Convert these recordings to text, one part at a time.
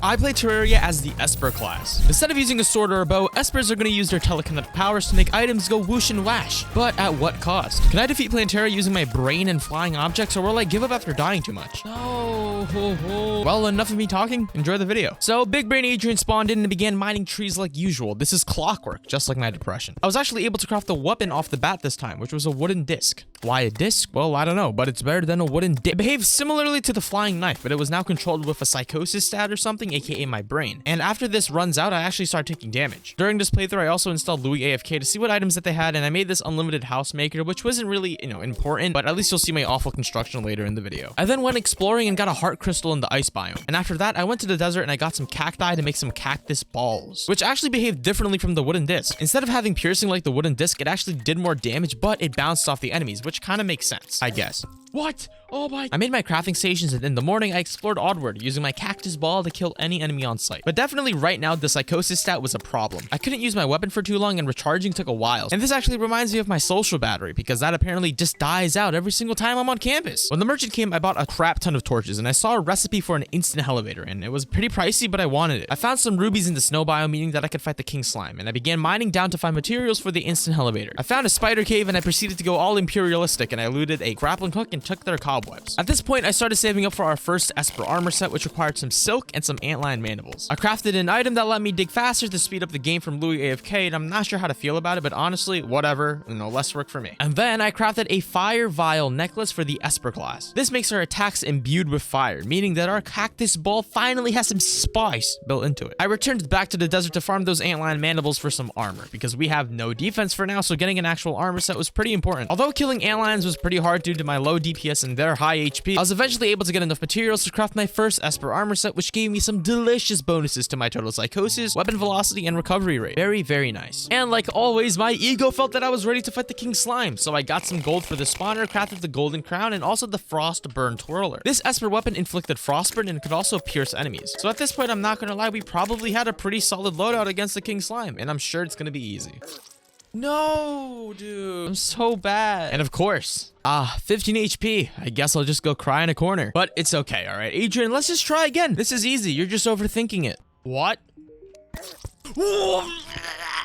I play Terraria as the Esper class. Instead of using a sword or a bow, Espers are going to use their telekinetic powers to make items go whoosh and whash. But at what cost? Can I defeat Terraria using my brain and flying objects, or will I give up after dying too much? No. Well, enough of me talking. Enjoy the video. So, Big Brain Adrian spawned in and began mining trees like usual. This is clockwork, just like my depression. I was actually able to craft a weapon off the bat this time, which was a wooden disc. Why a disc? Well, I don't know, but it's better than a wooden disc. It behaves similarly to the flying knife, but it was now controlled with a psychosis stat or something, aka my brain. And after this runs out, I actually start taking damage. During this playthrough, I also installed Louis AFK to see what items that they had, and I made this unlimited house maker, which wasn't really, important, but at least you'll see my awful construction later in the video. I then went exploring and got a heart crystal in the ice biome. And after that, I went to the desert and I got some cacti to make some cactus balls, which actually behaved differently from the wooden disc. Instead of having piercing like the wooden disc, it actually did more damage, but it bounced off the enemies, which kind of makes sense, I guess. What? Oh my... I made my crafting stations, and in the morning, I explored Oddward, using my cactus ball to kill any enemy on sight. But definitely right now, the psychosis stat was a problem. I couldn't use my weapon for too long, and recharging took a while. And this actually reminds me of my social battery, because that apparently just dies out every single time I'm on campus. When the merchant came, I bought a crap ton of torches, and I saw a recipe for an instant elevator, and it was pretty pricey, but I wanted it. I found some rubies in the snow biome, meaning that I could fight the king slime, and I began mining down to find materials for the instant elevator. I found a spider cave, and I proceeded to go all imperialistic, and I looted a grappling hook and took their cobwebs. At this point, I started saving up for our first Esper armor set, which required some silk and some antlion mandibles. I crafted an item that let me dig faster to speed up the game from Louis AFK, and I'm not sure how to feel about it, but honestly, whatever, less work for me. And then I crafted a fire vial necklace for the Esper class. This makes our attacks imbued with fire, meaning that our cactus ball finally has some spice built into it. I returned back to the desert to farm those antlion mandibles for some armor, because we have no defense for now, so getting an actual armor set was pretty important. Although killing antlions was pretty hard due to my low DPS and their high HP, I was eventually able to get enough materials to craft my first Esper armor set, which gave me some delicious bonuses to my total psychosis, weapon velocity, and recovery rate. Very, very nice. And like always, my ego felt that I was ready to fight the king slime, so I got some gold for the spawner, crafted the golden crown, and also the frost burn twirler. This Esper weapon inflicted frostburn and could also pierce enemies. So at this point, I'm not gonna lie, we probably had a pretty solid loadout against the king slime, and I'm sure it's gonna be easy. No, dude. I'm so bad. And of course, 15 HP. I guess I'll just go cry in a corner. But it's okay, all right? Adrian, let's just try again. This is easy. You're just overthinking it. What?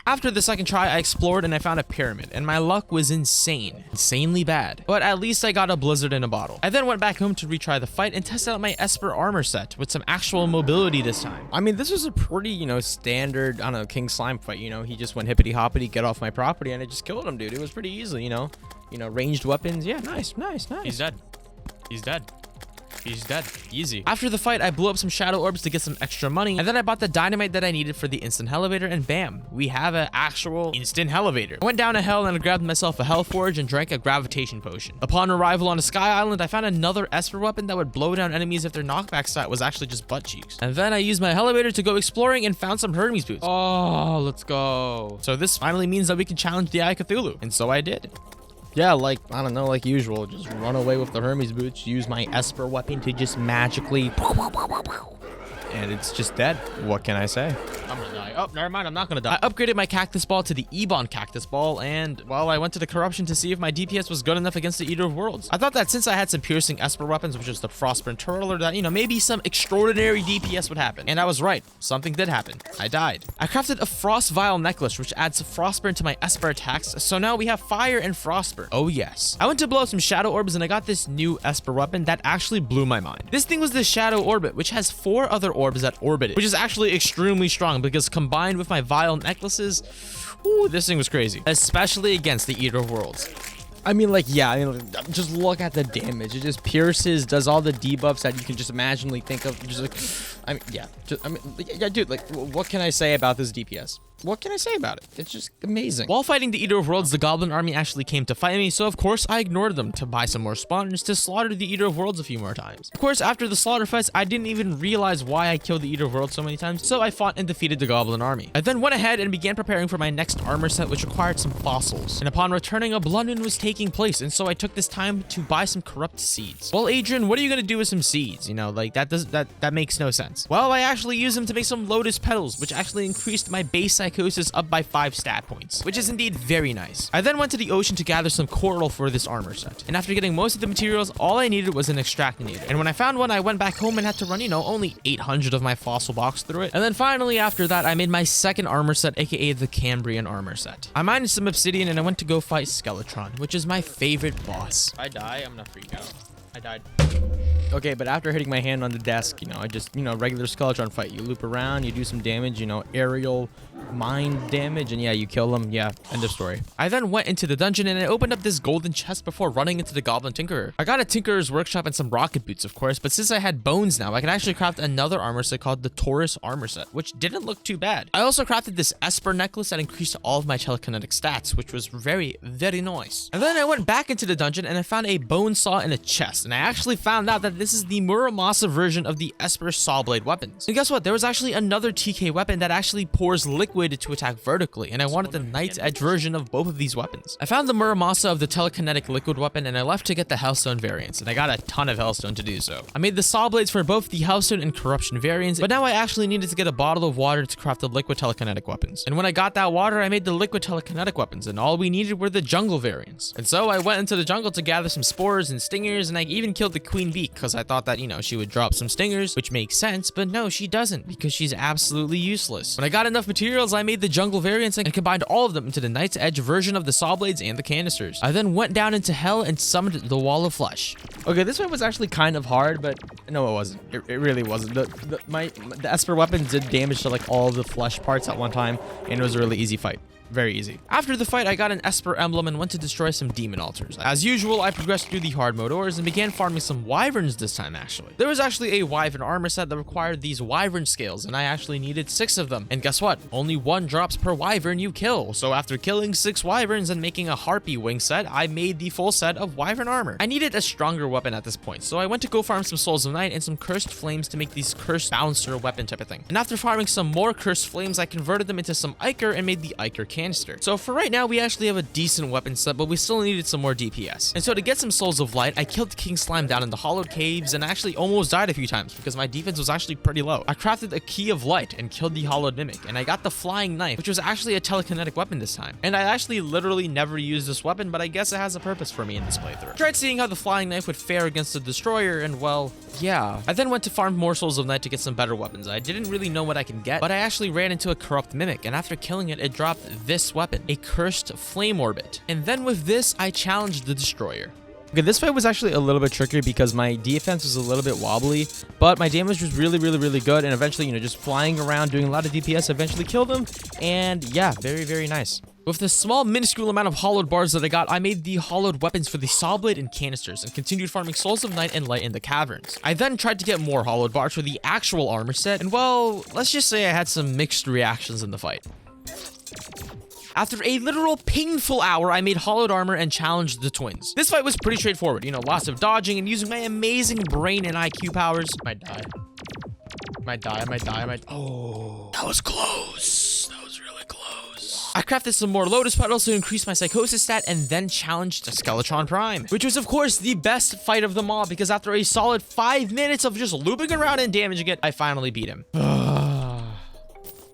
After the second try, I explored and I found a pyramid, and my luck was insane. Insanely bad. But at least I got a blizzard in a bottle. I then went back home to retry the fight and test out my Esper armor set with some actual mobility this time. I mean, this was a pretty, standard, I don't know, king slime fight, He just went hippity hoppity, get off my property, and I just killed him, dude. It was pretty easy, ranged weapons. Yeah, nice. He's dead. He's dead. He's dead. Easy. After the fight, I blew up some shadow orbs to get some extra money, and then I bought the dynamite that I needed for the instant elevator, and bam, we have an actual instant elevator. I went down to hell and I grabbed myself a hell forge and drank a gravitation potion. Upon arrival on a sky island, I found another Esper weapon that would blow down enemies if their knockback stat was actually just butt cheeks. And then I used my elevator to go exploring and found some Hermes boots. Oh, let's go. So this finally means that we can challenge the Eye of Cthulhu, and so I did. Yeah, like usual, just run away with the Hermes boots, use my Esper weapon to just magically... And it's just dead. What can I say? I'm gonna die. Oh, never mind, I'm not gonna die. I upgraded my cactus ball to the Ebon cactus ball, and, well, I went to the corruption to see if my DPS was good enough against the Eater of Worlds. I thought that since I had some piercing Esper weapons, which was the Frostburn Twirler, that, maybe some extraordinary DPS would happen. And I was right. Something did happen. I died. I crafted a Frost Vial necklace, which adds Frostburn to my Esper attacks, so now we have fire and Frostburn. Oh, yes. I went to blow up some shadow orbs, and I got this new Esper weapon that actually blew my mind. This thing was the Shadow Orbit, which has 4 other orbs that orbit it, which is actually extremely strong because combined with my vial necklaces, ooh, this thing was crazy, especially against the Eater of Worlds. Just look at the damage. It just pierces, does all the debuffs that you can just imaginally think of. Dude, what can I say about this DPS? What can I say about it? It's just amazing. While fighting the Eater of Worlds, the Goblin army actually came to fight me, so of course I ignored them to buy some more spawners to slaughter the Eater of Worlds a few more times. Of course, after the slaughter fights, I didn't even realize why I killed the Eater of Worlds so many times, so I fought and defeated the Goblin army. I then went ahead and began preparing for my next armor set, which required some fossils. And upon returning, a Blundin was taking place, and so I took this time to buy some corrupt seeds. Well, Adrian, what are you gonna do with some seeds? That makes no sense. Well, I actually used them to make some lotus petals, which actually increased my base psychosis up by 5 stat points, which is indeed very nice. I then went to the ocean to gather some coral for this armor set, and after getting most of the materials, all I needed was an extractinator. And when I found one, I went back home and had to run, only 800 of my fossil box through it. And then finally, after that, I made my second armor set, aka the Cambrian armor set. I mined some obsidian and I went to go fight Skeletron, which is my favorite boss. If I die, I'm gonna freak out. I died. Okay, but after hitting my hand on the desk, I just, regular Skeletron fight. You loop around, you do some damage, aerial mind damage, and yeah, you kill them. Yeah, end of story. I then went into the dungeon and I opened up this golden chest before running into the Goblin Tinkerer. I got a Tinkerer's Workshop and some rocket boots, of course, but since I had bones now, I could actually craft another armor set called the Taurus armor set, which didn't look too bad. I also crafted this Esper necklace that increased all of my telekinetic stats, which was very, very nice. And then I went back into the dungeon and I found a bone saw in a chest, and I actually found out that this is the Muramasa version of the Esper saw blade weapons. And guess what? There was actually another TK weapon that actually pours liquid to attack vertically, and I wanted the Knight's Edge version of both of these weapons. I found the Muramasa of the telekinetic liquid weapon, and I left to get the Hellstone variants, and I got a ton of Hellstone to do so. I made the saw blades for both the Hellstone and Corruption variants, but now I actually needed to get a bottle of water to craft the liquid telekinetic weapons. And when I got that water, I made the liquid telekinetic weapons, and all we needed were the jungle variants. And so I went into the jungle to gather some spores and stingers, and I even killed the queen bee because I thought that, she would drop some stingers, which makes sense, but no, she doesn't, because she's absolutely useless. When I got enough materials, I made the jungle variants and combined all of them into the Knight's Edge version of the saw blades and the canisters. I then went down into hell and summoned the Wall of Flesh. Okay, this one was actually kind of hard, but no, it wasn't. It really wasn't. The Esper weapon did damage to like all the flesh parts at one time, and it was a really easy fight. Very easy. After the fight, I got an Esper emblem and went to destroy some demon altars. As usual, I progressed through the hard mode ores and began farming some wyverns this time, actually. There was actually a wyvern armor set that required these wyvern scales, and I actually needed 6 of them. And guess what? Only 1 drops per wyvern you kill. So after killing 6 wyverns and making a harpy wing set, I made the full set of wyvern armor. I needed a stronger weapon at this point, so I went to go farm some souls of night and some cursed flames to make these cursed bouncer weapon type of thing. And after farming some more cursed flames, I converted them into some ichor and made the ichor canister. So for right now, we actually have a decent weapon set, but we still needed some more DPS. And so to get some souls of light, I killed King Slime down in the hollowed caves and actually almost died a few times because my defense was actually pretty low. I crafted a key of light and killed the hollowed mimic, and I got the flying knife, which was actually a telekinetic weapon this time. And I actually literally never used this weapon, but I guess it has a purpose for me in this playthrough. I tried seeing how the flying knife would fare against the destroyer, and well, yeah. I then went to farm more souls of night to get some better weapons. I didn't really know what I could get, but I actually ran into a corrupt mimic, and after killing it, it dropped this weapon, a cursed flame orbit. And then with this, I challenged the destroyer. Okay, this fight was actually a little bit trickier because my defense was a little bit wobbly, but my damage was really good, and eventually, just flying around, doing a lot of DPS, eventually killed him, and yeah, very nice. With the small, minuscule amount of hollowed bars that I got, I made the hollowed weapons for the saw blade and canisters, and continued farming souls of night and light in the caverns. I then tried to get more hollowed bars for the actual armor set, and well, let's just say I had some mixed reactions in the fight. After a literal painful hour, I made hollowed armor and challenged the twins. This fight was pretty straightforward, lots of dodging and using my amazing brain and IQ powers. Might die. Oh, that was close. That was really close. I crafted some more lotus petals to increase my psychosis stat and then challenged a Skeletron Prime, which was of course the best fight of them all because after a solid 5 minutes of just looping around and damaging it, I finally beat him.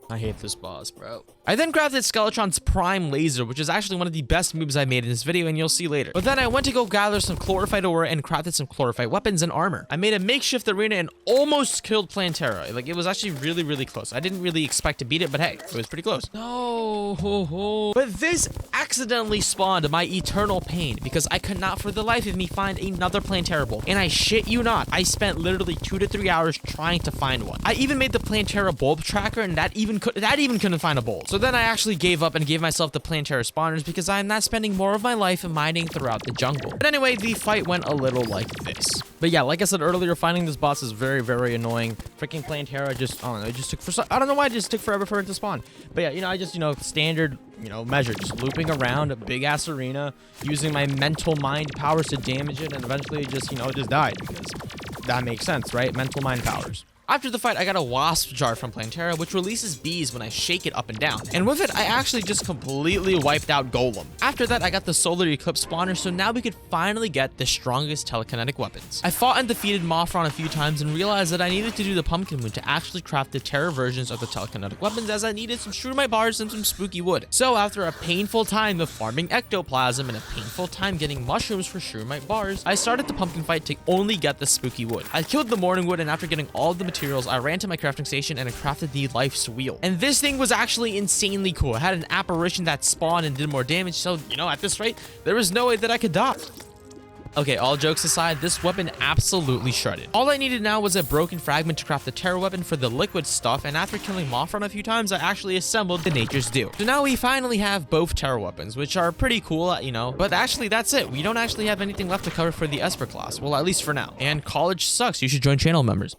I hate this boss, bro. I then crafted Skeletron's Prime Laser, which is actually one of the best moves I made in this video, and you'll see later. But then I went to go gather some Chlorophyte ore and crafted some Chlorophyte weapons and armor. I made a makeshift arena and almost killed Plantera. Like, it was actually really close. I didn't really expect to beat it, but hey, it was pretty close. No. But this accidentally spawned my eternal pain because I could not for the life of me find another Plantera bulb. And I shit you not, I spent literally 2 to 3 hours trying to find one. I even made the Plantera bulb tracker, and that even couldn't find a bulb. So then I actually gave up and gave myself the Plantera spawners because I'm not spending more of my life mining throughout the jungle. But anyway, the fight went a little like this. But yeah, like I said earlier, finding this boss is very annoying. Freaking Plantera just, I don't know why it just took forever for it to spawn. But yeah, I just, standard, measure, just looping around a big ass arena, using my mental mind powers to damage it, and eventually just, it just died because that makes sense, right? Mental mind powers. After the fight, I got a wasp jar from Plantera, which releases bees when I shake it up and down. And with it, I actually just completely wiped out Golem. After that, I got the Solar Eclipse spawner, so now we could finally get the strongest telekinetic weapons. I fought and defeated Mothron a few times and realized that I needed to do the pumpkin moon to actually craft the Terra versions of the telekinetic weapons, as I needed some Shroomite bars and some spooky wood. So after a painful time of farming ectoplasm and a painful time getting mushrooms for Shroomite bars, I started the pumpkin fight to only get the spooky wood. I killed the morning wood, and after getting all of the materials, I ran to my crafting station and I crafted the life's wheel. And this thing was actually insanely cool. It had an apparition that spawned and did more damage, so you know, at this rate, there was no way that I could die. Okay, all jokes aside, this weapon absolutely shredded. All I needed now was a broken fragment to craft the Terra weapon for the liquid stuff, and after killing Mothron a few times, I actually assembled the Nature's Dew. So now we finally have both Terra weapons, which are pretty cool, you know, but actually that's it. We don't actually have anything left to cover for the Esper class. Well, at least for now. And college sucks. You should join channel members.